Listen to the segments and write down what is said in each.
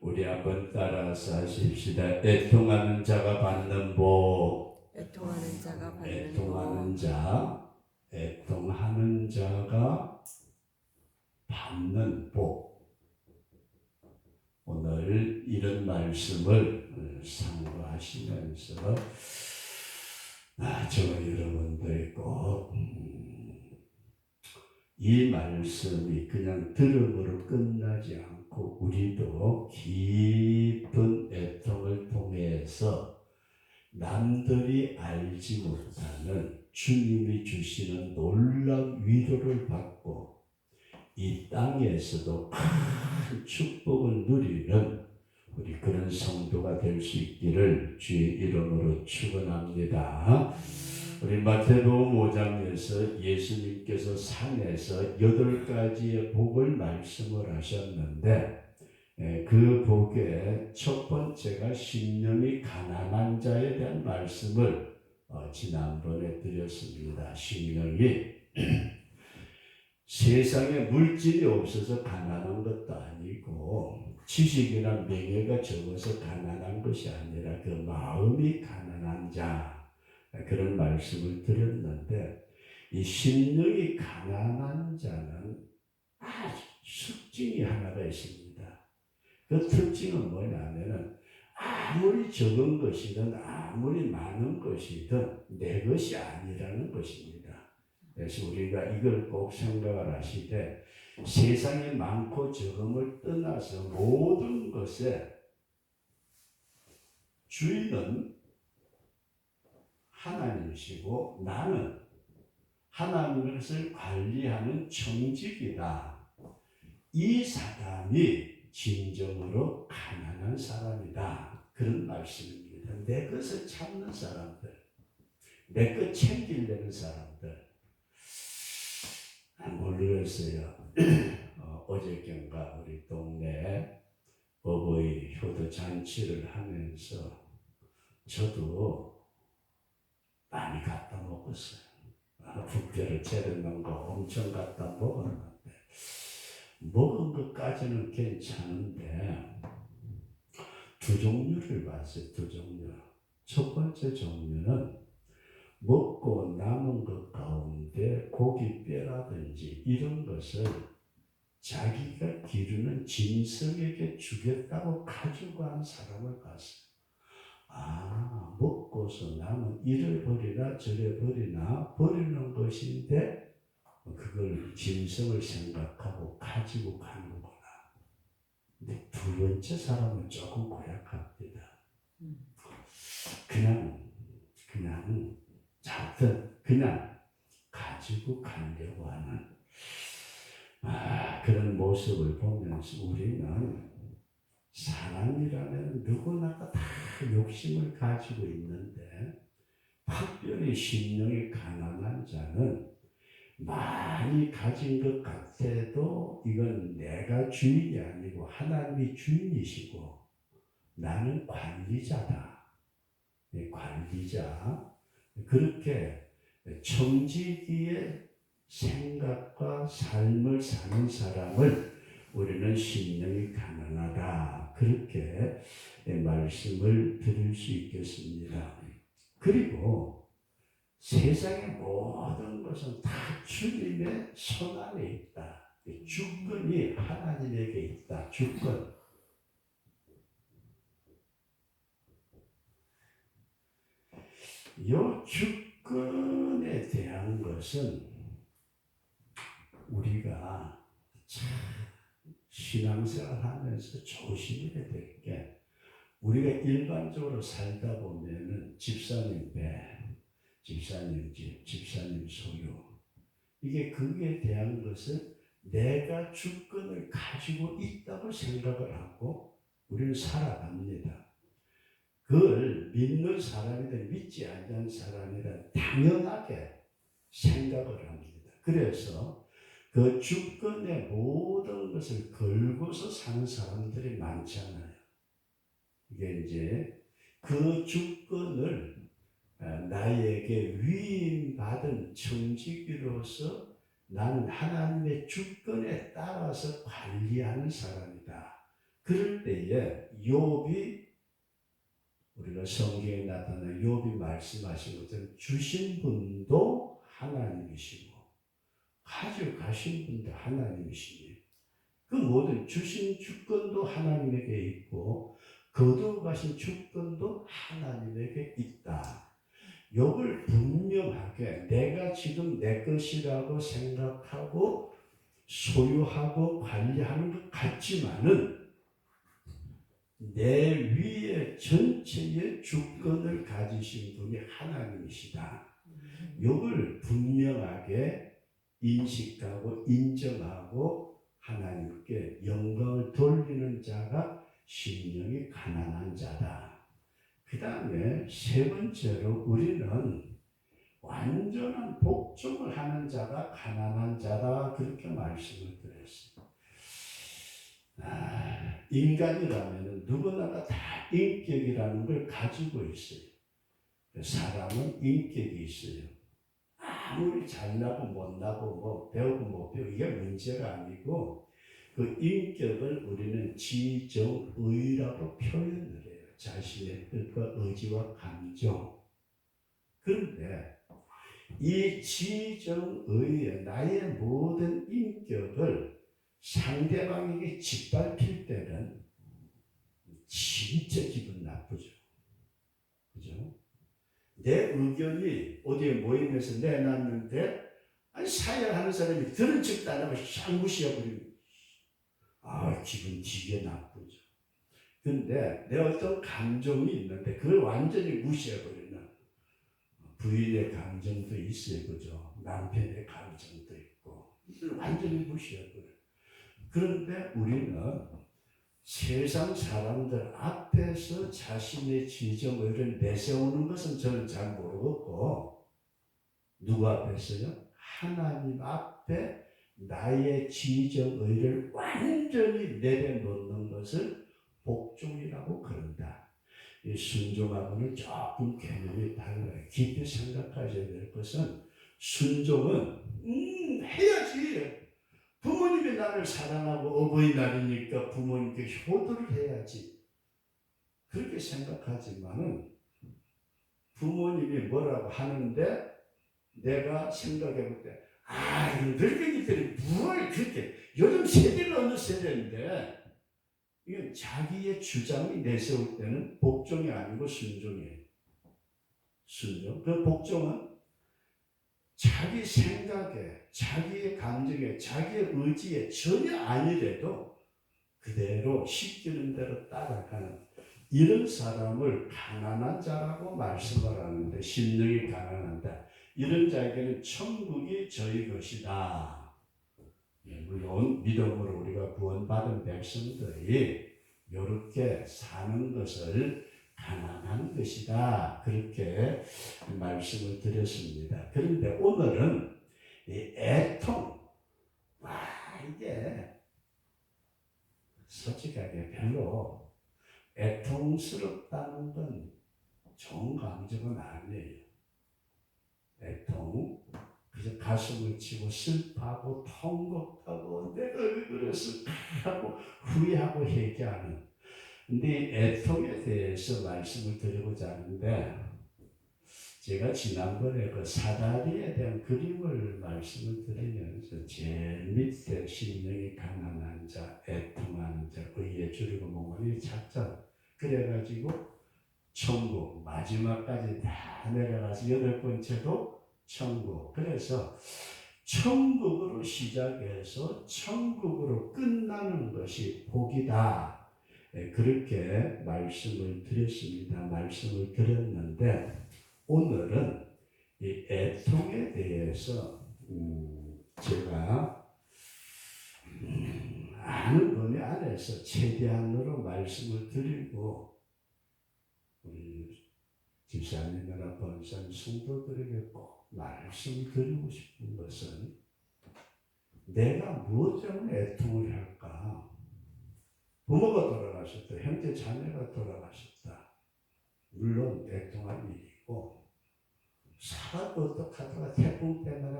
우리 한번 따라서 하십시다. 애통하는 자가 받는 복. 애통하는 자가 받는 애통하는 복. 자, 애통하는 자가 받는 복. 오늘 이런 말씀을 상고하시면서 저와 여러분들이 꼭 이 말씀이 그냥 들음으로 끝나지 않고 우리도 깊은 애통을 통해서 남들이 알지 못하는 주님이 주시는 놀라운 위로를 받고 이 땅에서도 큰 축복을 누리는 우리 그런 성도가 될 수 있기를 주의 이름으로 축원합니다. 우리 마태복음 5장에서 예수님께서 산에서 8가지의 복을 말씀을 하셨는데 그 복의 첫 번째가 심령이 가난한 자에 대한 말씀을 지난번에 드렸습니다. 심령이 세상에 물질이 없어서 가난한 것도 아니고 지식이나 명예가 적어서 가난한 것이 아니라 그 마음이 가난한 자, 그런 말씀을 드렸는데 이 심령이 가난한 자는 특징이 하나가 있습니다. 그 특징은 뭐냐면은 아무리 적은 것이든 아무리 많은 것이든 내 것이 아니라는 것입니다. 그래서 우리가 이걸 꼭 생각을 하시되 세상에 많고 적음을 떠나서 모든 것의 주인은 하나님이시고 나는 하나님의 것을 관리하는 청직이다. 이 사람이 진정으로 가난한 사람이다. 그런 말씀입니다. 내 것을 찾는 사람들, 내 것 챙기려는 사람들. 모르겠어요. 어저께인가 우리 동네에 어버이 효도 잔치를 하면서 저도 많이 갖다 먹었어요. 국대를 차려놓은 거 엄청 갖다 먹었는데 먹은 것까지는 괜찮은데 두 종류를 봤어요. 두 종류. 첫 번째 종류는 먹고 남은 것 가운데 고기뼈라든지 이런 것을 자기가 기르는 짐승에게 주겠다고 가지고 간 사람을 봤어요. 먹고서 남은 이를 버리나 저를 버리나 버리는 것인데 그걸 짐승을 생각하고 가지고 가는구나. 근데 두 번째 사람은 조금 고약합니다. 그냥 잡든 그냥 가지고 가려고 하는 그런 모습을 보면서 우리는 사람이라면 누구나 다 욕심을 가지고 있는데 특별히 심령이 가난한 자는 많이 가진 것 같아도 이건 내가 주인이 아니고 하나님이 주인이시고 나는 관리자다. 관리자. 그렇게 청지기의 생각과 삶을 사는 사람을 우리는 심령이 가난하다. 그렇게 말씀을 드릴 수 있겠습니다. 그리고 세상의 모든 것은 다 주님의 손 안에 있다. 주권이 하나님에게 있다. 주권. 이 주권에 대한 것은 우리가 참 신앙생활 하면서 조심해야 될 게 우리가 일반적으로 살다 보면은 집사님 배, 집사님 집, 집사님 소유 이게 그에 대한 것을 내가 주권을 가지고 있다고 생각을 하고 우리는 살아갑니다. 그걸 믿는 사람이든 믿지 않는 사람이든 당연하게 생각을 합니다. 그래서 그 주권의 모든 것을 걸고서 사는 사람들이 많잖아요. 이게 이제 그 주권을 나에게 위임받은 청지기로서 나는 하나님의 주권에 따라서 관리하는 사람이다. 그럴 때에 욥이 우리가 성경에 나타난 욥이 말씀하신 것처럼 주신 분도 하나님이시고 가져가신 분도 하나님이시니 그 모든 주신 주권도 하나님에게 있고 거두어가신 주권도 하나님에게 있다. 욥을 분명하게 내가 지금 내 것이라고 생각하고 소유하고 관리하는 것 같지만은 내 위에 전체의 주권을 가지신 분이 하나님이시다. 욥을 분명하게 인식하고 인정하고 하나님께 영광을 돌리는 자가 심령이 가난한 자다. 그 다음에 세 번째로 우리는 완전한 복종을 하는 자가 가난한 자다. 그렇게 말씀을 드렸습니다. 인간이라면 누구나가 다 인격이라는 걸 가지고 있어요. 사람은 인격이 있어요. 아무리 잘나고 못나고 뭐 배우고 못 배우고 이게 문제가 아니고 그 인격을 우리는 지정의라고 표현을 해요. 자신의 뜻과 의지와 감정. 그런데 이 지정의의 나의 모든 인격을 상대방에게 짓밟힐 때는 진짜 기분 나쁘죠. 그죠? 내 의견이 어디에 모임에서 내놨는데 아니 사양하는 사람이 들은 척도 안 하고 싹 무시해버리면 기분 되게 나쁘죠. 근데 내 어떤 감정이 있는데 그걸 완전히 무시해버리는 부인의 감정도 있어요. 그죠? 남편의 감정도 있고 완전히 무시해버려요. 그런데 우리는 세상 사람들 앞에서 자신의 지정의를 내세우는 것은 저는 잘 모르겠고 누구 앞에서요? 하나님 앞에 나의 지정의를 완전히 내려놓는 것을 복종이라고 그런다. 이 순종하고는 조금 개념이 달라요. 깊이 생각하셔야 될 것은 순종은 해야지. 부모님이 나를 사랑하고 어버이날이니까 부모님께 효도를 해야지. 그렇게 생각하지만은 부모님이 뭐라고 하는데 내가 생각해 볼 때 늙은이들이 뭘 그렇게 요즘 세대는 어느 세대인데 이건 자기의 주장이 내세울 때는 복종이 아니고 순종이에요. 순종. 그 복종은 자기 생각에, 자기의 감정에, 자기의 의지에 전혀 아니래도 그대로 시키는 대로 따라가는 이런 사람을 가난한 자라고 말씀을 하는데 심령이 가난한다. 이런 자에게는 천국이 저희 것이다. 물론 믿음으로 우리가 구원받은 백성들이 이렇게 사는 것을 가난한 것이다. 그렇게 말씀을 드렸습니다. 그런데 오늘은 이 애통, 이게 솔직하게 별로 애통스럽다는 건 좋은 감정은 아니에요. 애통, 그래서 가슴을 치고 슬퍼하고 통곡하고 내가 왜 그랬을까 하고 후회하고 회개하는. 근데 애통에 대해서 말씀을 드리고자 하는데 제가 지난번에 그 사다리에 대한 그림을 말씀을 드리면서 제일 밑에 심령이 가난한 자, 애통하는 자, 의에 줄이고 몽환이 작자 그래가지고 천국 마지막까지 다 내려가서 8번째도 천국. 그래서 천국으로 시작해서 천국으로 끝나는 것이 복이다. 그렇게 말씀을 드렸습니다. 말씀을 드렸는데 오늘은 이 애통에 대해서 제가 아는 범위 안에서 최대한으로 말씀을 드리고 우리 집사님이나 권사님 성도들에게 꼭 말씀드리고 싶은 것은 내가 무엇 때문에 애통을 할까? 부모가 돌아가셨다. 형제 자매가 돌아가셨다. 물론 애통할 일이고 살아도 어떡하다가 태풍 때문에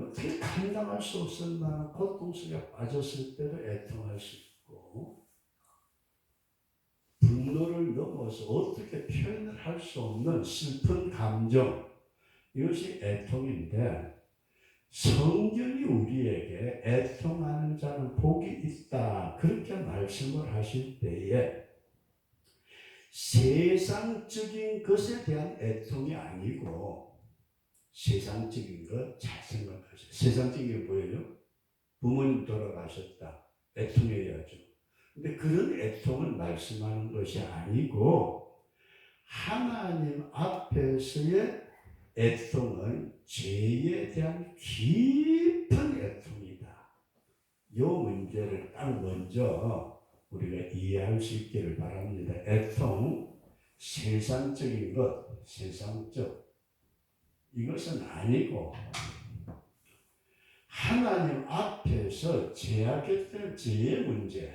어떻게 감당할 수 없을 만한 고통 속에 빠졌을 때도 애통할 수 있고, 분노를 넘어서 어떻게 표현을 할 수 없는 슬픈 감정, 이것이 애통인데, 성경이 우리에게 애통하는 자는 복이 있다 그렇게 말씀을 하실 때에 세상적인 것에 대한 애통이 아니고, 세상적인 것 잘 생각하세요. 세상적인 게 뭐예요? 부모님 돌아가셨다. 애통해야죠. 근데 그런 애통을 말씀하는 것이 아니고, 하나님 앞에서의 애통은 죄에 대한 깊은 애통이다. 이 문제를 딱 먼저 우리가 이해할 수 있기를 바랍니다. 애통, 세상적인 것, 세상적, 이것은 아니고 하나님 앞에서 죄악했던 죄의 문제,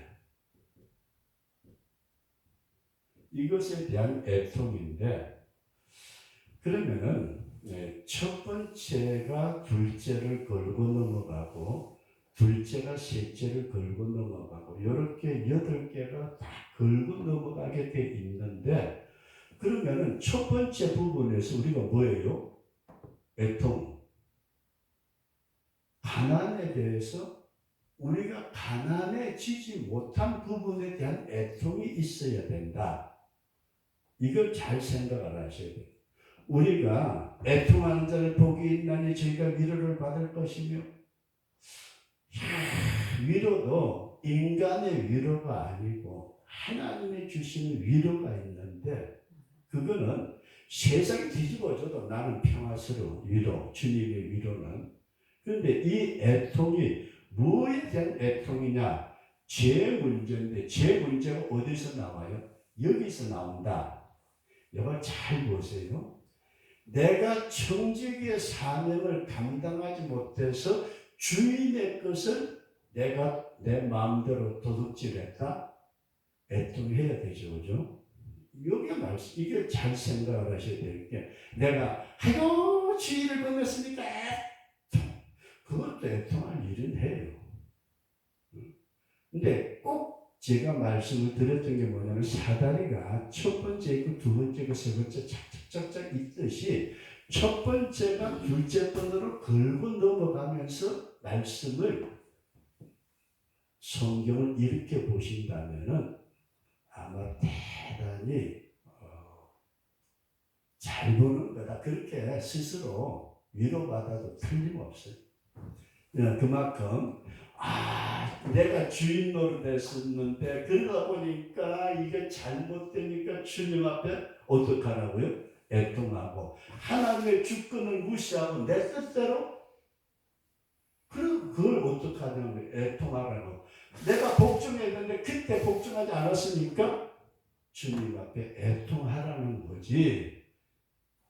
이것에 대한 애통인데, 그러면은 첫 번째가 둘째를 걸고 넘어가고, 둘째가 셋째를 걸고 넘어가고, 이렇게 8개가 다 걸고 넘어가게 돼 있는데, 그러면은 첫 번째 부분에서 우리가 뭐예요? 애통, 가난에 대해서 우리가 가난해지지 못한 부분에 대한 애통이 있어야 된다. 이걸 잘 생각을 하셔야 돼요. 우리가 애통하는 자는 복이 있나니 저희가 위로를 받을 것이며, 위로도 인간의 위로가 아니고 하나님이 주시는 위로가 있는데, 그거는 세상이 뒤집어져도 나는 평화스러운 위로, 주님의 위로는. 그런데 이 애통이 뭐에 대한 애통이냐? 죄 문제인데, 죄 문제가 어디서 나와요? 여기서 나온다. 여러분 잘 보세요. 내가 청지기의 사명을 감당하지 못해서 주인의 것을 내가 내 마음대로 도둑질했다? 애통해야 되죠, 그죠? 여기 말씀, 이게 잘 생각을 하셔야 될 게, 내가 아이고 주인을 건넸으니까 애통, 그것도 애통할 일은 해요. 근데 꼭 제가 말씀을 드렸던 게 뭐냐면, 사다리가 첫 번째 있고 두 번째 있고 세 번째 착착착착 있듯이 첫 번째가 둘째 번으로 걸고 넘어가면서 말씀을, 성경을 이렇게 보신다면은 아마 대단히 잘 보는 거다, 그렇게 스스로 위로받아도 틀림없어요. 그만큼 내가 주인 노릇했었는데 그러다 보니까 이게 잘못되니까 주님 앞에 어떻게 하라고요? 애통하고, 하나님의 주권을 무시하고 내 뜻대로, 그걸 어떻게 하냐면 애통하라고. 내가 복종했는데 그때 복종하지 않았으니까 주님 앞에 애통하라는 거지.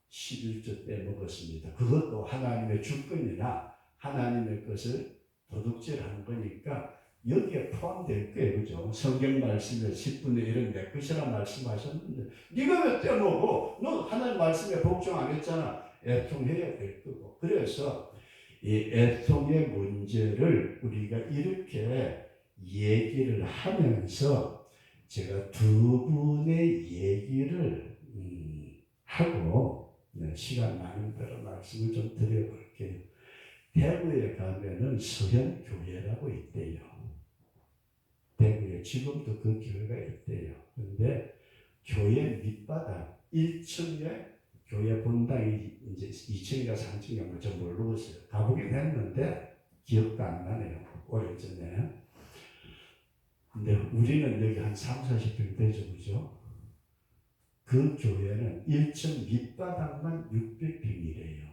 11조 때 먹었습니다. 그것도 하나님의 주권이나 하나님의 것을 도둑질한 거니까 여기에 포함될 거예요, 그죠? 성경 말씀에 10분의 1은 내 것이라 말씀하셨는데, 네가 왜 떼먹어? 너 하나님 말씀에 복종 안 했잖아. 애통해야 될 거고. 그래서 이 애통의 문제를 우리가 이렇게 얘기를 하면서 제가 두 분의 얘기를 하고 시간 많은 대로 말씀을 좀 드려볼게요. 대구에 가면은 서현교회라고 있대요. 대구에 지금도 그 교회가 있대요. 그런데 교회 밑바닥 1층에 교회 본당이 이제 2층인가 3층인가 뭐 좀 모르겠어요. 가보긴 했는데 기억도 안 나네요. 오래전에. 근데 우리는 여기 한 3, 40평 되죠, 그죠? 그 교회는 1층 밑바닥만 600평이래요.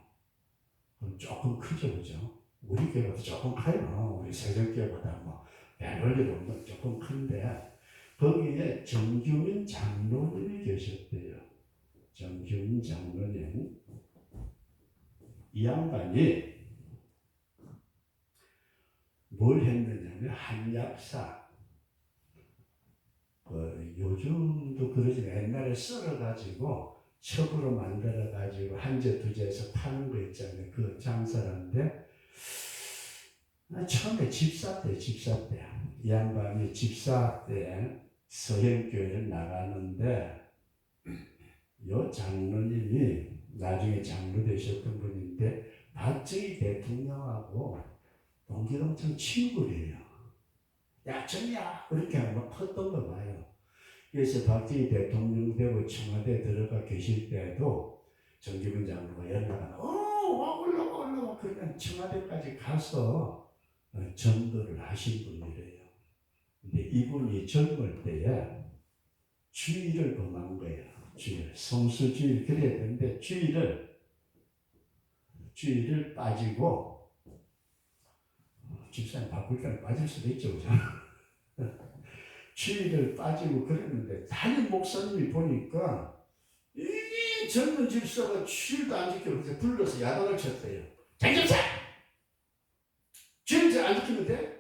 그럼 조금 크죠, 그죠? 우리 교회보다 조금 커요. 우리 세정교회보다 뭐 별볼일 없는 조금 큰데, 거기에 정규민 장로님이 계셨대요. 정규민 장로님. 이 양반이 뭘 했느냐면, 한약사, 요즘도 그러지만 옛날에 썰어가지고 첩으로 만들어가지고 한 재 두 재에서 파는 거 있잖아요. 그 장사라는데, 처음에 집사 때 이 양반이 집사 때 서현교회를 나가는데 요 장로님이 나중에 장로 되셨던 분인데 박정희 대통령하고 동기동창 친구래요. 야 정이야 그렇게 막 컸던 거 봐요. 그래서 박정희 대통령 되고 청와대 들어가 계실 때도 정기분 장로가 연락하나 올라와 그러면 청와대까지 가서 전도를 하신 분이래요. 근데 이분이 젊을 때에 주의를 범한 거예요. 주의, 성수주의 그래야 되는데 주의를 빠지고 집사님 바쁠 때는 빠질 수도 있죠, 그죠? 주의를 빠지고 그랬는데 담임 목사님이 보니까 이 젊은 집사가 주의도 안 지키고 그래서 불러서 야단을 쳤대요. 장집사! 주의를 안 지키면 돼?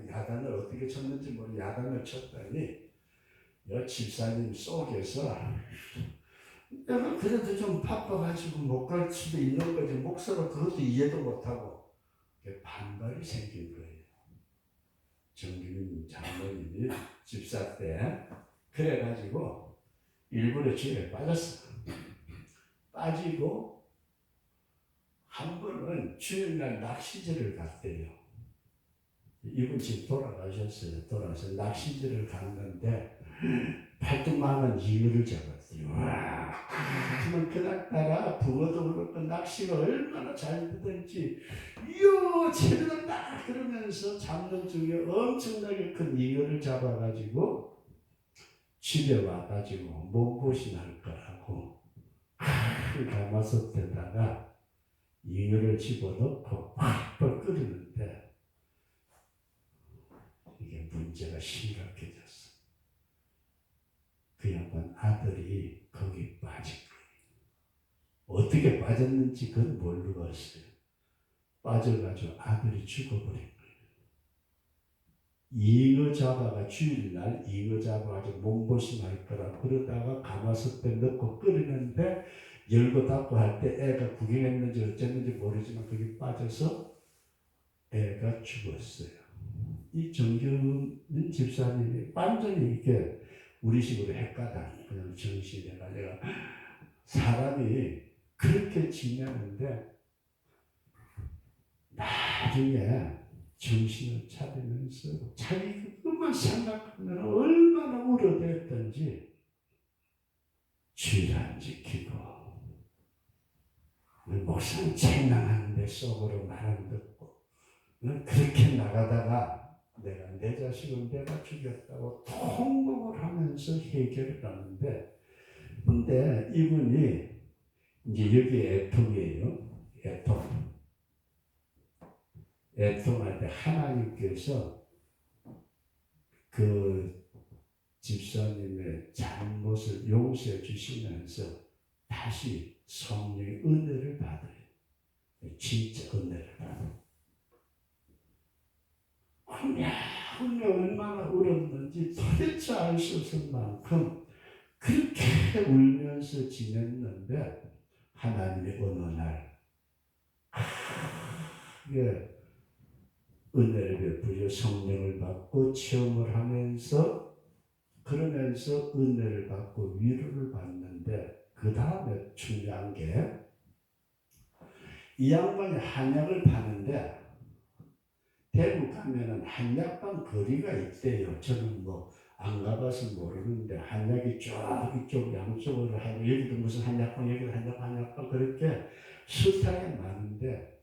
야단을 어떻게 쳤는지 모르고 야단을 쳤더니 여 집사님 속에서 내가 그래도 좀 바빠가지고 못 갈 수도 있는 거지 목사가 그것도 이해도 못하고 반발이 생긴 거예요. 정기민 장로님이 집사 때 그래가지고 일부러 주일에 빠졌어. 빠지고 한 번은 주일날 낚시질을 갔대요. 이분 지금 돌아가셨어요. 돌아가서 낚시질을 갔는데 팔뚝만한 잉어를 잡았어요. 와, 그러면 그날따라 붕어도 그렇고 낚시가 얼마나 잘 되든지 이야 재밌다 그러면서 잡는 중에 엄청나게 큰 잉어를 잡아가지고 집에 와가지고 몸보신 할 거라고 가마솥에다가 잉어를 집어넣고 팍팍 끓이는데 이게 문제가 심각해졌어. 그 양반 아들이 거기 빠진 거예요. 어떻게 빠졌는지 그건 모르겠어요. 빠져가지고 아들이 죽어버린 거예요. 잉어 잡아가 주일날 잉어 잡아가지고 몸보신할 거라 그러다가 가마솥에 넣고 끓이는데 열고 닫고 할 때 애가 구경했는지 어쨌는지 모르지만 거기 빠져서 애가 죽었어요. 이 정규민 집사님이 완전히 이게 우리 식으로 헷가다 그냥 정신에가 내가 사람이 그렇게 지내는데 나중에 정신을 차리면서 자기 그것만 생각하면 얼마나 우려됐던지 주일 안 지키고 목사는 책망하는데 속으로 말 안 듣고 그렇게 나가다가 내가 내 자식은 내가 죽였다고 통곡을 하면서 해결을 하는데 근데 이분이 이제 여기 애통이에요. 애통할 때 하나님께서 그 집사님의 잘못을 용서해 주시면서 다시 성령의 은혜를 받아요. 진짜 은혜를 받아요. 얼마나 울었는지 도대체 알 수 없을 만큼 그렇게 울면서 지냈는데 하나님의 어느 날 은혜를 베풀어 성령을 받고 체험을 하면서 그러면서 은혜를 받고 위로를 받는데 그 다음에 중요한 게 이 양반이 한약을 파는데 대구 가면은 한약방 거리가 있대요. 저는 뭐 안 가봐서 모르는데 한약이 쫙 이쪽 양쪽으로 하고 여기도 무슨 한약방 여기도 한약방 그렇게 수타게 많은데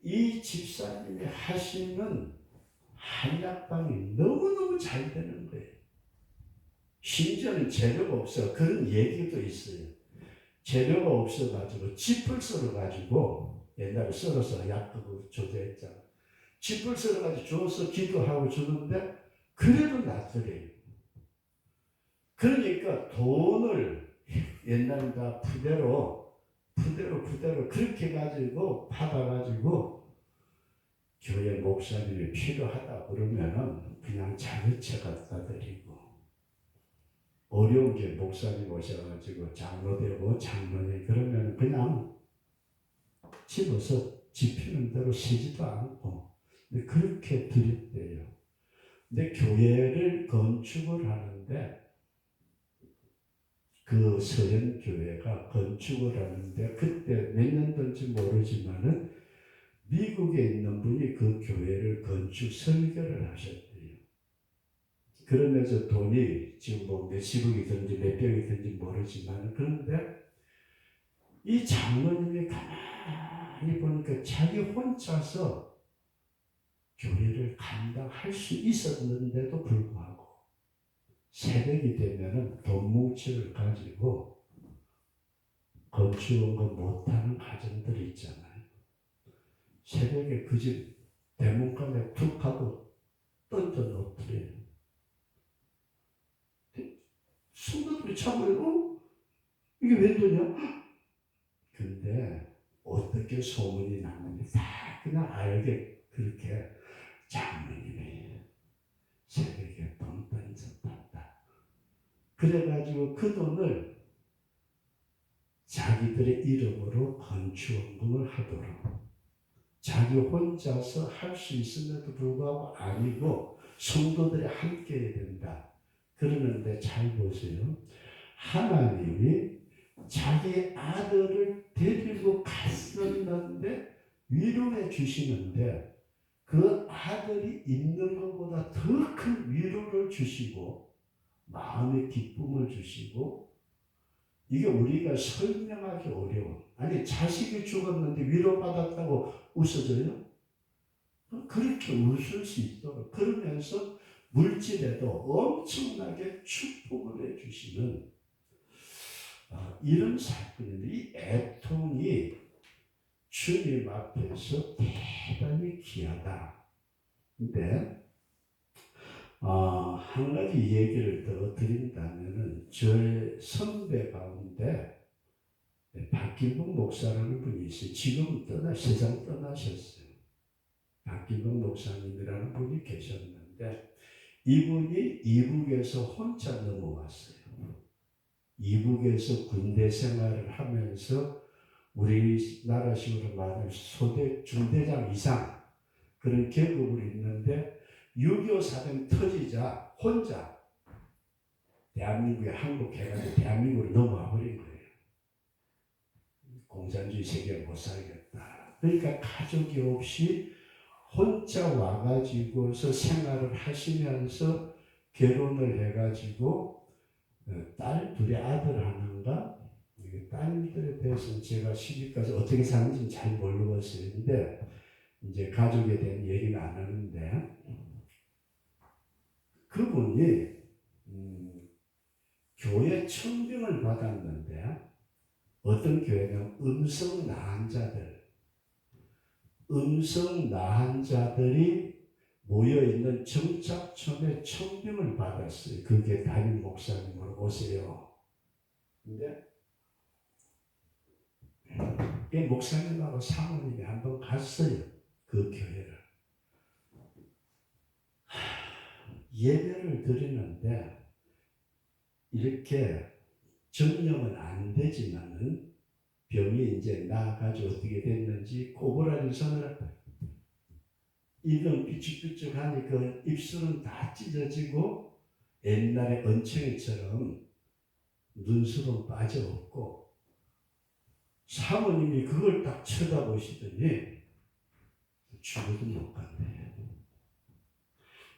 이 집사님이 하시는 한약방이 너무너무 잘 되는 거예요. 심지어는 재료가 없어요. 그런 얘기도 있어요. 재료가 없어가지고 짚을 썰어가지고 옛날에 썰어서 약국으로 조제했잖아. 짚을 썰어가지고 줘서 기도하고 주는데 그래도 낫더래요. 그러니까 돈을 옛날에 다 부대로 그렇게 가지고 받아가지고 교회 목사님이 필요하다 그러면은 그냥 자그채 갖다 드리고 어려운 게 목사님 오셔가지고 장로되고 장로님 그러면 그냥 집어서 집히는 대로 쉬지도 않고 근데 그렇게 드렸대요. 근데 교회를 건축을 하는데 그 서현 교회가 건축을 하는데 그때 몇 년도인지 모르지만은 미국에 있는 분이 그 교회를 건축 설계를 하셨대요. 그러면서 돈이 지금 뭐 몇십억이든지 몇백이든지 모르지만 그런데 이 장로님이 가만히 보니까 자기 혼자서 교회를 감당할 수 있었는데도 불구하고 새벽이 되면은 돈 뭉치를 가지고 건축은 거 못하는 가정들이 있잖아요. 새벽에 그 집 대문간에 툭 하고 던져 놓더래요. 성도들이 참으려 이게 웬 돈이야? 근데 어떻게 소문이 났는지 다 그냥 알게 그렇게 장로님이 새벽에 돈 던졌단다. 그래가지고 그 돈을 자기들의 이름으로 건축원금을 하도록 자기 혼자서 할 수 있음에도 불구하고 아니고 성도들이 함께 해야 된다. 그러는데 잘 보세요. 하나님이 자기 아들을 데리고 갔었는데 위로해 주시는데 그 아들이 있는 것보다 더 큰 위로를 주시고 마음의 기쁨을 주시고 이게 우리가 설명하기 어려운 아니 자식이 죽었는데 위로받았다고 웃어줘요? 그렇게 웃을 수 있도록 그러면서 물질에도 엄청나게 축복을 해주시는 이런 사건인데 이 애통이 주님 앞에서 대단히 귀하다. 근데 한 가지 얘기를 더 드린다면은 저의 선배 가운데 박길봉 목사라는 분이 있어요. 지금 세상 떠나셨어요. 박길봉 목사님이라는 분이 계셨는데 이분이 이북에서 혼자 넘어왔어요. 이북에서 군대 생활을 하면서 우리나라식으로 말하면 소대 중대장 이상 그런 계급을 있는데 6.25 사변 터지자 혼자 대한민국에 항복해가지고 대한민국으로 넘어와 버린 거예요. 공산주의 세계를 못 살겠다. 그러니까 가족이 없이 혼자 와가지고서 생활을 하시면서 결혼을 해가지고 딸 둘의 아들 하나인가 딸들에 대해서는 제가 시집가서 어떻게 사는지는 잘 모르겠어요. 근데 이제 가족에 대한 얘기는 안 하는데 그분이 교회 청빙을 받았는데 어떤 교회는 음성 나한 자들이 모여있는 정착촌에 청빙을 받았어요. 그게 담임 목사님으로 오세요. 근데 이 목사님하고 사모님이 한번 갔어요. 그 교회를. 예배를 드리는데 이렇게 전염은 안 되지만은 병이 이제 나아가지고 어떻게 됐는지 꼬부라진 손을 입은 삐죽삐죽하니 그 입술은 다 찢어지고 옛날에 언챙이처럼 눈썹은 빠져없고 사모님이 그걸 딱 쳐다보시더니 죽어도 못 간대.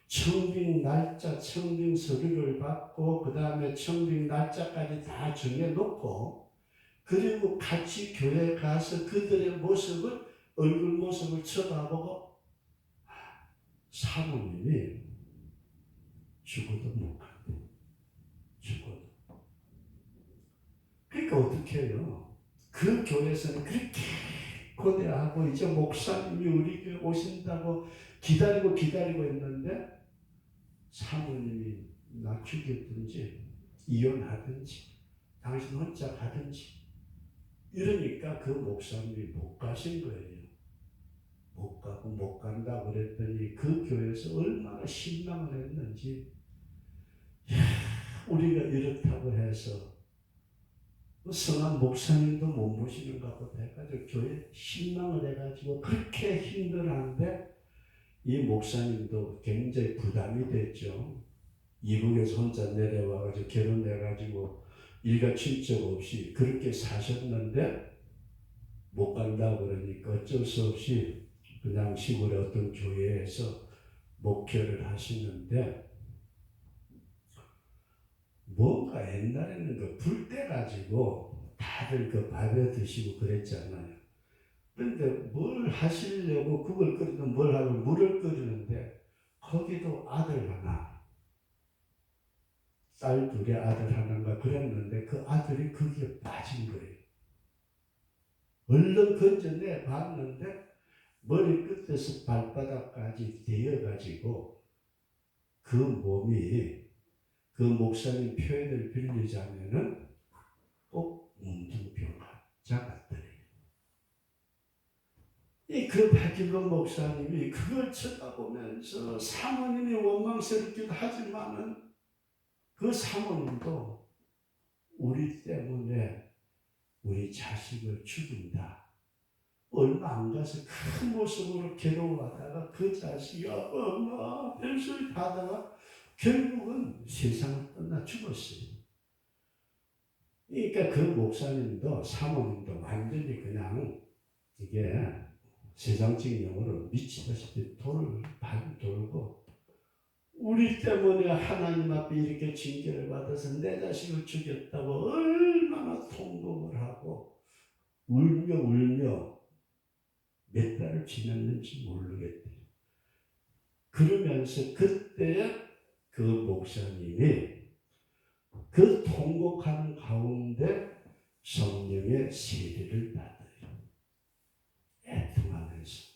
청빙 날짜, 청빙 서류를 받고 그 다음에 청빙 날짜까지 다 정해놓고 그리고 같이 교회 가서 그들의 모습을 얼굴 모습을 쳐다보고 사모님이 죽어도 못 간대. 죽어도. 그러니까 어떻게 해요? 그 교회에서는 그렇게 고대하고 이제 목사님이 우리 교회 오신다고 기다리고 있는데 사모님이 나 죽였든지 이혼하든지 당신 혼자 가든지 이러니까 그 목사님이 못 가신 거예요. 못 가고 못 간다 그랬더니 그 교회에서 얼마나 실망을 했는지 우리가 이렇다고 해서 성한 목사님도 못 모시는가 보다 해가지고 교회 실망을 해가지고 그렇게 힘들었는데 이 목사님도 굉장히 부담이 됐죠. 이북에서 혼자 내려와가지고 결혼해가지고 일가친척 없이 그렇게 사셨는데 못 간다 그러니까 어쩔 수 없이 그냥 시골의 어떤 교회에서 목회를 하시는데, 뭔가 옛날에는 그 불 때 가지고 다들 그 밥에 드시고 그랬잖아요. 그런데 뭘 하시려고 국을 끓이든 뭘 하면 물을 끓이는데 거기도 아들 하나, 딸 둘의 아들 하나가 그랬는데 그 아들이 거기에 빠진 거예요. 얼른 건져내 봤는데 머리 끝에서 발바닥까지 되어가지고 그 몸이, 그 목사님 표현을 빌리자면은 꼭 문둥병자 같더래요. 그 박일범 목사님이 그걸 쳐다보면서 사모님이 원망스럽기도 하지만은 그 사모님도 우리 때문에 우리 자식을 죽인다. 얼마 안 가서 큰 모습으로 괴로워하다가 그 자식이 엄마 별소리 하다가 결국은 세상을 떠나 죽었어요. 그러니까 그 목사님도 사모님도 완전히 그냥 이게 세상적인 용어로 미치다시피 발 돌고, 우리 때문에 하나님 앞에 이렇게 징계를 받아서 내 자식을 죽였다고 얼마나 통곡을 하고 울며 몇 달을 지났는지 모르겠대요. 그러면서 그때 그 목사님이 그 통곡하는 가운데 성령의 세례를 받아요. 애통하면서.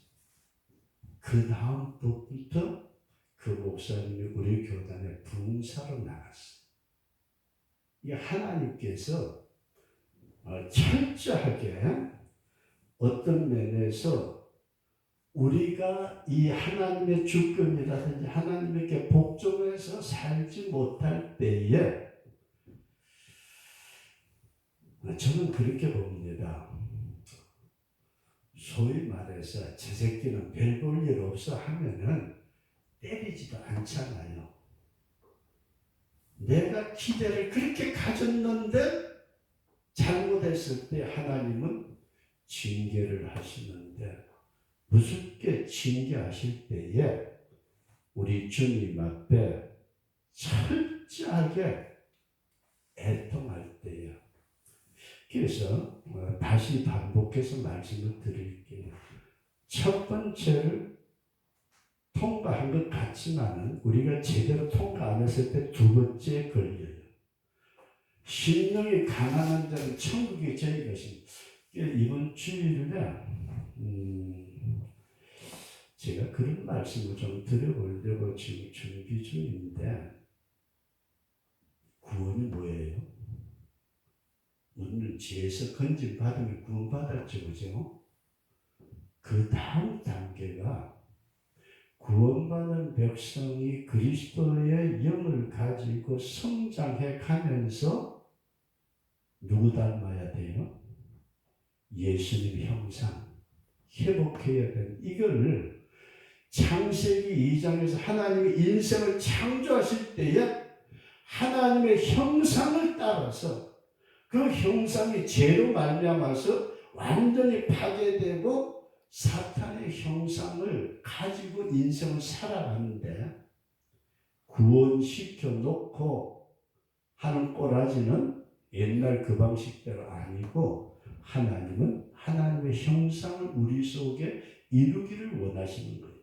그 다음부터 그 목사님이 우리 교단의 봉사로 나갔어요. 이 하나님께서 철저하게 어떤 면에서 우리가 이 하나님의 주권이라든지 하나님에게 복종해서 살지 못할 때에, 저는 그렇게 봅니다. 소위 말해서 제 새끼는 별 볼 일 없어 하면은 때리지도 않잖아요. 내가 기대를 그렇게 가졌는데 잘못했을 때 하나님은 징계를 하시는데, 무섭게 징계하실 때에 우리 주님 앞에 철저하게 애통할 때예요. 그래서 다시 반복해서 말씀을 드릴게요. 첫 번째를 통과한 것 같지만은 우리가 제대로 통과 안 했을 때 두 번째 걸려요. 심령이 가난한 자는 천국이 저희 것입니다. 이번 주일에 제가 그런 말씀을 좀 드려보려고 지금 준비 중인데, 구원이 뭐예요? 우리는 죄에서 건진 받으면 구원 받았죠, 그죠? 그 다음 단계가 구원받은 백성이 그리스도의 영을 가지고 성장해 가면서 누구 닮아야 돼요? 예수님 형상 회복해야 되는, 이거를 창세기 2장에서 하나님이 인생을 창조하실 때에 하나님의 형상을 따라서 그 형상이 죄로 말미암아서 완전히 파괴되고 사탄의 형상을 가지고 인생을 살아가는데, 구원시켜 놓고 하는 꼬라지는 옛날 그 방식대로 아니고 하나님은 하나님의 형상을 우리 속에 이루기를 원하시는 거예요.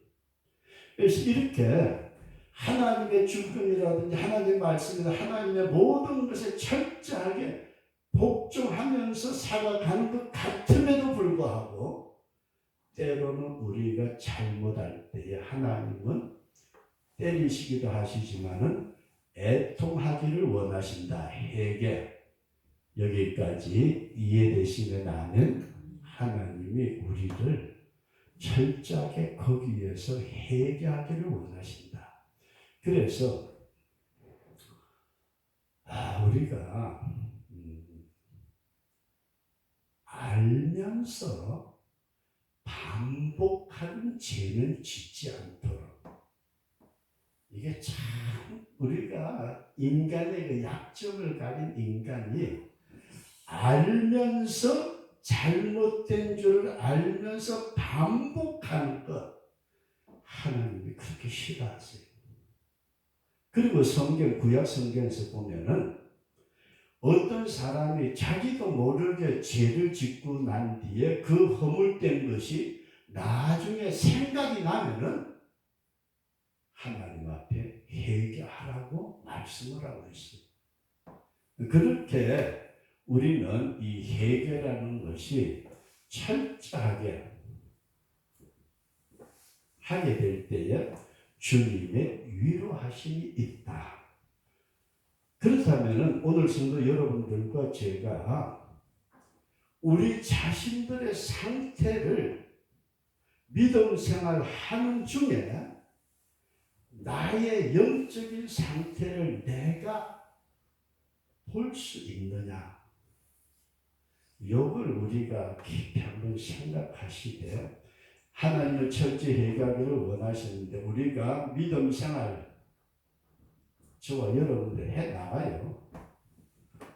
그래서 이렇게 하나님의 주권이라든지 하나님의 말씀이나 하나님의 모든 것에 철저하게 복종하면서 살아가는 것 같음에도 불구하고 때로는 우리가 잘못할 때에 하나님은 때리시기도 하시지만은 애통하기를 원하신다. 회개. 여기까지 이해되시면 나는 하나님이 우리를 철저하게 거기에서 회개하기를 원하신다. 그래서 우리가 알면서 반복하는 죄를 짓지 않도록. 이게 참 우리가 인간의 그 약점을 가진 인간이 알면서 잘못된 줄 알면서 반복하는 것 하나님이 그렇게 싫어하세요. 그리고 성경 구약 성경에서 보면은 어떤 사람이 자기도 모르게 죄를 짓고 난 뒤에 그 허물된 것이 나중에 생각이 나면은 하나님 앞에 회개하라고 말씀을 하고 있어요. 그렇게 우리는 이 회개라는 것이 철저하게 하게 될 때에 주님의 위로하심이 있다. 그렇다면 오늘 성도 여러분들과 제가 우리 자신들의 상태를 믿음 생활하는 중에 나의 영적인 상태를 내가 볼 수 있느냐, 이걸 우리가 깊이 한번 생각하시되 하나님은 철저히 회개하기를 원하시는데 우리가 믿음 생활 저와 여러분들 해 나가요.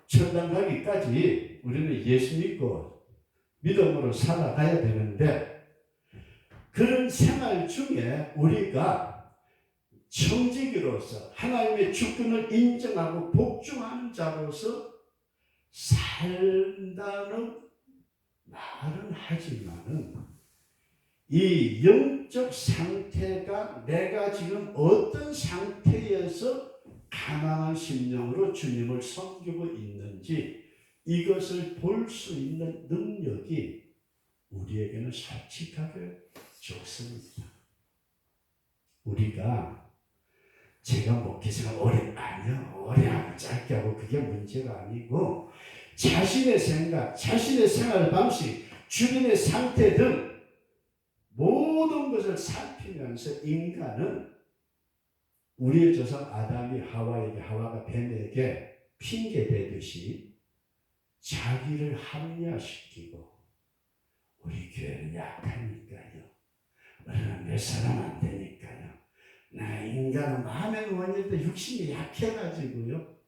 천당 가기까지 우리는 예수 믿고 믿음으로 살아가야 되는데 그런 생활 중에 우리가 청지기로서 하나님의 주권을 인정하고 복종하는 자로서 산다는 말은 하지만은 이 영적 상태가 내가 지금 어떤 상태에서 가난한 심령으로 주님을 섬기고 있는지 이것을 볼 수 있는 능력이 우리에게는 솔직하게 좋습니다. 우리가 제가 목회자가 오래 하고 짧게 하고 그게 문제가 아니고 자신의 생각, 자신의 생활 방식, 주변의 상태 등 모든 것을 살피면서 인간은 우리의 조상 아담이 하와가 뱀에게 핑계대듯이 자기를 합리화시키고 우리 교회는 약하니까요. 우리는 몇 사람 안 되니까요. 나 인간은 마음의 원인도 육신이 약해가지고요.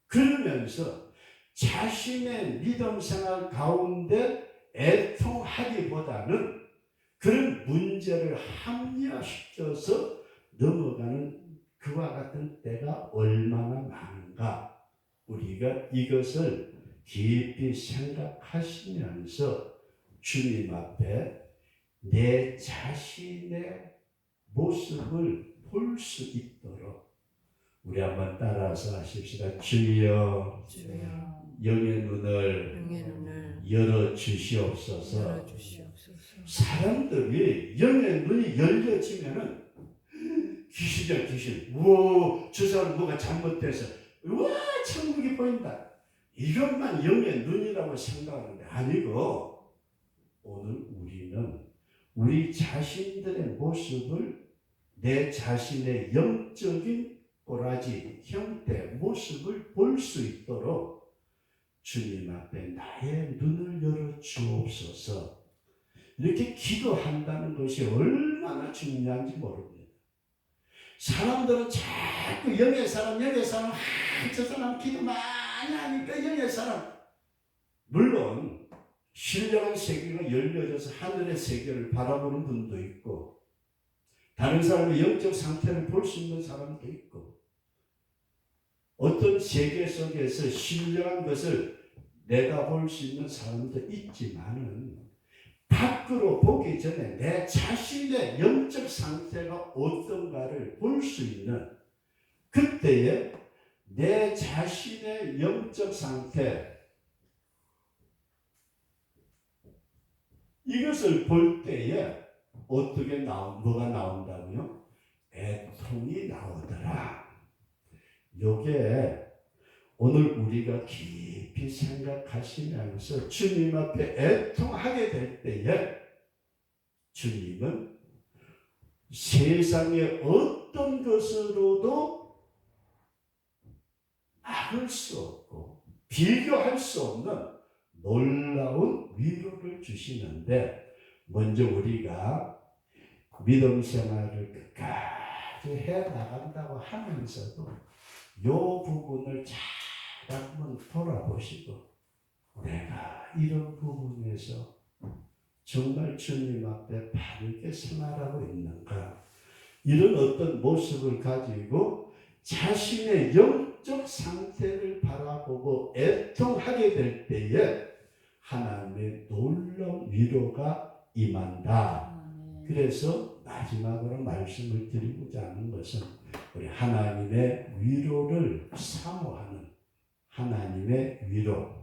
그러면서 자신의 믿음 생활 가운데 애통하기보다는 그런 문제를 합리화시켜서 넘어가는 그와 같은 때가 얼마나 많은가. 우리가 이것을 깊이 생각하시면서 주님 앞에 내 자신의 모습을 볼 수 있도록 우리 한번 따라서 하십시다. 주여, 영의 눈을 열어 주시옵소서. 사람들이 영의 눈이 열려지면은 귀신이야 귀신. 우와, 저 사람 뭐가 잘못돼서 우와 천국이 보인다. 이것만 영의 눈이라고 생각하는데 아니고 오늘 우리는 우리 자신들의 모습을 내 자신의 영적인 꼬라지, 형태, 모습을 볼 수 있도록 주님 앞에 나의 눈을 열어 주옵소서. 이렇게 기도한다는 것이 얼마나 중요한지 모릅니다. 사람들은 자꾸 영의 사람, 저 사람 기도 많이 하니까 영의 사람. 물론 신령한 세계가 열려져서 하늘의 세계를 바라보는 분도 있고 다른 사람의 영적 상태를 볼 수 있는 사람도 있고 어떤 세계 속에서 신령한 것을 내다볼 수 있는 사람도 있지만은 밖으로 보기 전에 내 자신의 영적 상태가 어떤가를 볼 수 있는 그때에 내 자신의 영적 상태 이것을 볼 때에 어떻게 뭐가 나온다고요? 애통이 나오더라. 요게 오늘 우리가 깊이 생각하시면서 주님 앞에 애통하게 될 때에 주님은 세상의 어떤 것으로도 막을 수 없고 비교할 수 없는 놀라운 위로를 주시는데 먼저 우리가 믿음 생활을 끝까지 해 나간다고 하면서도 요 부분을 잘 한번 돌아보시고 내가 이런 부분에서 정말 주님 앞에 바르게 생활하고 있는가, 이런 어떤 모습을 가지고 자신의 영적 상태를 바라보고 애통하게 될 때에 하나님의 놀라운 위로가 임한다. 그래서 마지막으로 말씀을 드리고자 하는 것은 우리 하나님의 위로를 사모하는 하나님의 위로.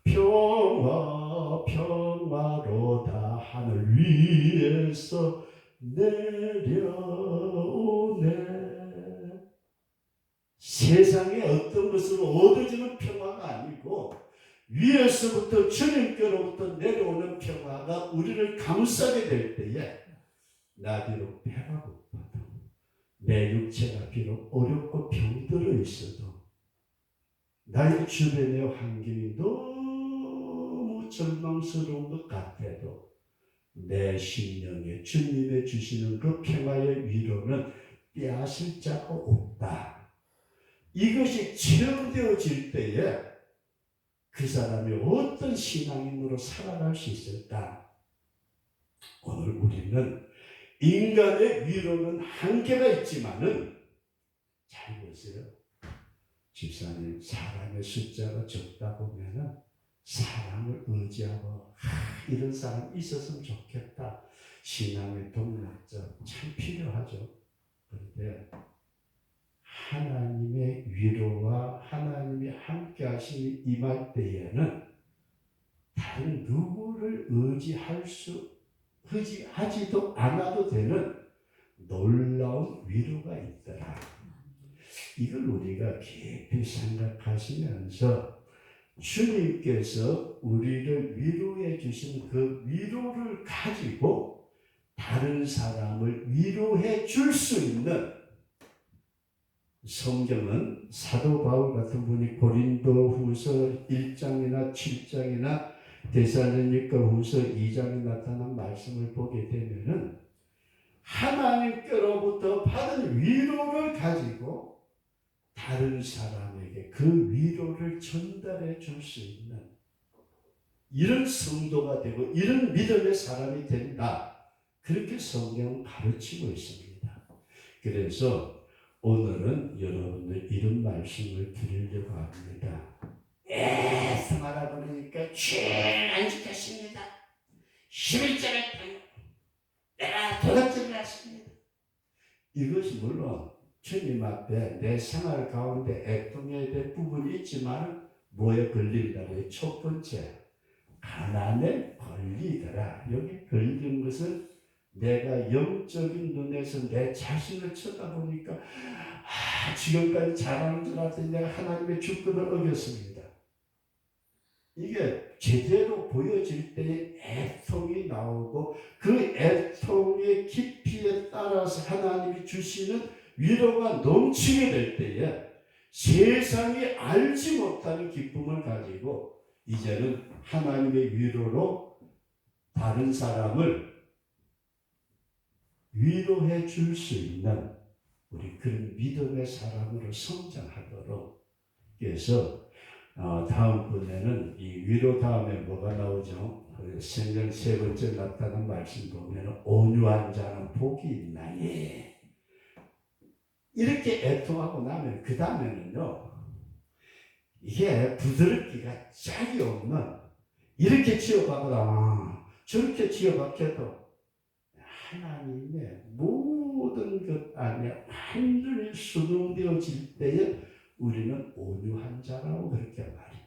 평화 평화로다 하늘 위에서 내려오네. 세상에 어떤 것으로 얻어지는 평화가 아니고 위에서부터 주님께로부터 내려오는 평화가 우리를 감싸게 될 때에 나 비록 배가 고파도 내 육체가 비록 어렵고 병들어 있어도 나의 주변의 환경이 너무 절망스러운 것 같아도 내 심령에 주님의 주시는 그 평화의 위로는 빼앗을 자가 없다. 이것이 체험되어질 때에 그 사람이 어떤 신앙인으로 살아갈 수 있을까? 오늘 우리는 인간의 위로는 한계가 있지만은 잘 보세요. 집사님, 사람의 숫자가 적다 보면은 사람을 의지하고 이런 사람 있었으면 좋겠다. 신앙의 동력자 참 필요하죠. 그런데 하나님의 위로와 하나님이 함께 하심이 임할 때에는 다른 누구를 의지하지도 않아도 되는 놀라운 위로가 있더라. 이걸 우리가 깊이 생각하시면서 주님께서 우리를 위로해 주신 그 위로를 가지고 다른 사람을 위로해 줄 수 있는, 성경은 사도 바울 같은 분이 고린도 후서 1장이나 7장이나 데살로니가 후서 2장에 나타난 말씀을 보게 되면은 하나님께로부터 받은 위로를 가지고 다른 사람에게 그 위로를 전달해 줄 수 있는 이런 성도가 되고 이런 믿음의 사람이 된다. 그렇게 성경은 가르치고 있습니다. 그래서 오늘은 여러분들 이런 말씀을 드리려고 합니다. 애쓰마라 그러니까 죄를 안 지켰습니다. 11절을 내가 도둑질을 했습니다. 이것이 물론 주님 앞에 내 생활 가운데 애통해야 될 부분이 있지만 뭐에 걸린다고요? 첫 번째, 가난에 걸리더라. 여기 걸린 것은 내가 영적인 눈에서 내 자신을 쳐다보니까 지금까지 잘하는 줄 알았더니 내가 하나님의 주권을 어겼습니다. 이게 제대로 보여질 때에 애통이 나오고 그 애통의 깊이에 따라서 하나님이 주시는 위로가 넘치게 될 때에 세상이 알지 못하는 기쁨을 가지고 이제는 하나님의 위로로 다른 사람을 위로해 줄 수 있는 우리 그런 믿음의 사람으로 성장하도록. 그래서 다음번에는 이 위로 다음에 뭐가 나오죠? 성경 세 번째 나타난 말씀 보면 온유한 자는 복이 있나니, 이렇게 애통하고 나면 그 다음에는요, 이게 부드럽기가 짝이 없는, 이렇게 치여박거나 저렇게 치여박혀도 하나님의 모든 것 안에 완전히 수용되어질 때에 우리는 온유한 자라고 그렇게 말해요.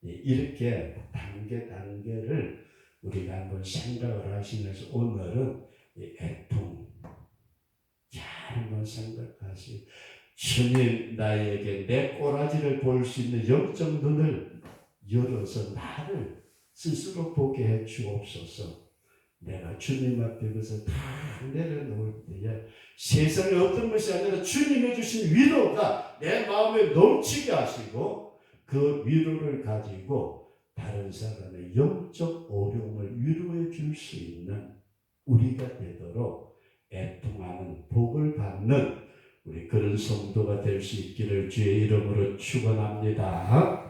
이렇게 단계를 우리가 한번 생각을 하시면서 오늘은 애통 잘 한번 생각하시고, 주님 나에게 내 꼬라지를 볼 수 있는 영적 눈을 열어서 나를 스스로 보게 해 주옵소서. 내가 주님 앞에 그것을 다 내려놓을 때에 세상에 어떤 것이 아니라 주님이 주신 위로가 내 마음에 넘치게 하시고 그 위로를 가지고 다른 사람의 영적 어려움을 위로해 줄 수 있는 우리가 되도록 애통하는 복을 받는 우리 그런 성도가 될 수 있기를 주의 이름으로 축원합니다.